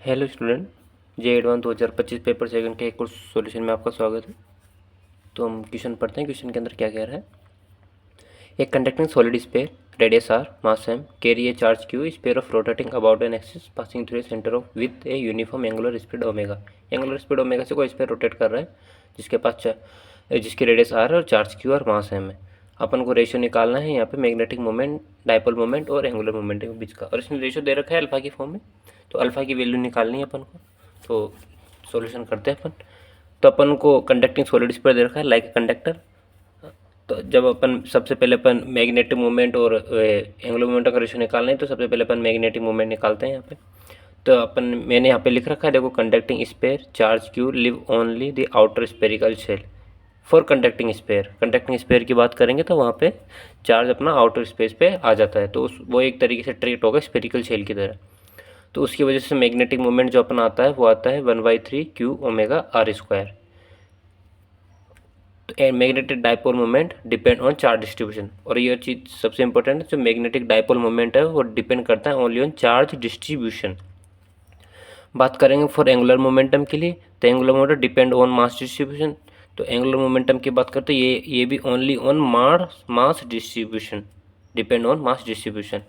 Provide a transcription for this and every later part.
Hello student, जे advance 2025 paper second के एक course solution में आपका स्वागत है। तो हम क्वेश्चन पढ़ते हैं। क्वेश्चन के अंदर क्या कह रहा है। एक conducting solid sphere, radius R, mass M, carry a charge Q, sphere of rotating about an axis passing through a centre of with a uniform angular speed omega. Angular speed omega से कोई sphere rotate कर रहा है जिसकी radius R और charge Q और mass M है। अपन को रेशियो निकालना है यहाँ पे मैग्नेटिक मोमेंट, डाइपोल मोमेंट और एंगुलर मोमेंट के बीच का, और इसमें रेशियो दे रखा है अल्फा की फॉर्म में। तो अल्फा की वैल्यू निकालनी है अपन को। तो सॉल्यूशन करते हैं अपन। तो अपन को कंडक्टिंग सॉलिड स्फीयर दे रखा है लाइक कंडक्टर। तो जब अपन सबसे पहले अपन मैग्नेटिक मोमेंट और एंगुलर मोमेंट का रेशियो निकालना है, तो सबसे पहले अपन मैग्नेटिक मोमेंट निकालते हैं यहाँ पे। तो अपन मैंने यहाँ पे लिख रखा है, देखो, conducting sphere charge Q live only the outer spherical shell for conducting sphere. Conducting sphere की बात करेंगे तो वहाँ पे चार्ज अपना आउटर स्पेस पे आ जाता है, तो वो एक तरीके से ट्रीट होगा स्पेरिकल शेल की तरह। तो उसकी वजह से मैग्नेटिक मोमेंट जो अपना आता है वो आता है 1/3 क्यू ओमेगा आर स्क्वायर। तो magnetic dipole moment depend on charge distribution, और ये चीज़ सबसे इंपॉर्टेंट है। जो मैग्नेटिक डाइपोल मोमेंट है वो डिपेंड करता है ओनली ऑन चार्ज डिस्ट्रीब्यूशन। बात करेंगे फॉर एंगुलर मोमेंटम के लिए, तो angular momentum depend on mass distribution. तो एंगुलर मोमेंटम की बात करते हैं, ये भी only on mass distribution, depend on mass distribution.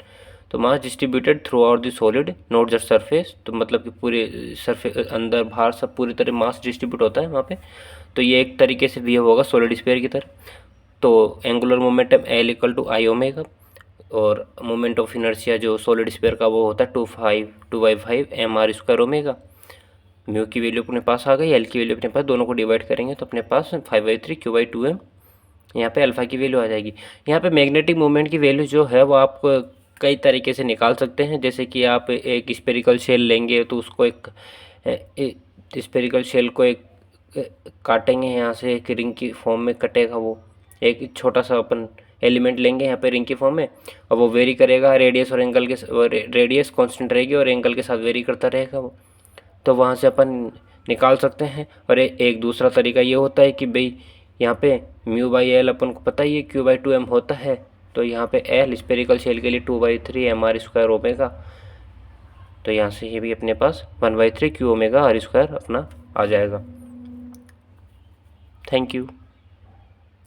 तो mass distributed throughout the solid not just surface, तो मतलब कि पूरे सरफेस अंदर बाहर सब पूरी तरह मास डिस्ट्रीब्यूट होता है वहाँ पे। तो ये एक तरीके से बिहेव होगा सॉलिड स्फीयर की तरह। तो angular momentum L equal to I omega, और मोमेंट ऑफ इनर्शिया जो सॉलिड स्फीयर का वो होता है 2/5 M R square omega. Mu की वैल्यू अपने पास आ गई, एल की वैल्यू अपने पास, दोनों को डिवाइड करेंगे तो अपने पास 5/3 Q/2m यहाँ पे अल्फ़ा की वैल्यू आ जाएगी। यहाँ पे मैग्नेटिक मोमेंट की वैल्यू जो है वो आप कई तरीके से निकाल सकते हैं। जैसे कि आप एक स्पेरिकल शेल लेंगे तो उसको एक स्पेरिकल शेल को एक काटेंगे, यहाँ से एक रिंग की फॉर्म में कटेगा वो। एक छोटा सा अपन एलिमेंट लेंगे यहाँ पे रिंग की फॉर्म में, और वो वेरी करेगा रेडियस और एंगल के, रेडियस कांस्टेंट रहेगी और एंगल के साथ वेरी करता रहेगा वो। तो वहाँ से अपन निकाल सकते हैं। और एक दूसरा तरीका ये होता है कि भाई यहाँ पे μ/L अपन को पता ही है Q/2m होता है, तो यहाँ पे L स्पेरिकल शेल के लिए 2/3 mr स्क्वायर ओमेगा। तो यहाँ से ये भी अपने पास 1/3 Q ओमेगा आर स्क्वायर अपना आ जाएगा। Thank you.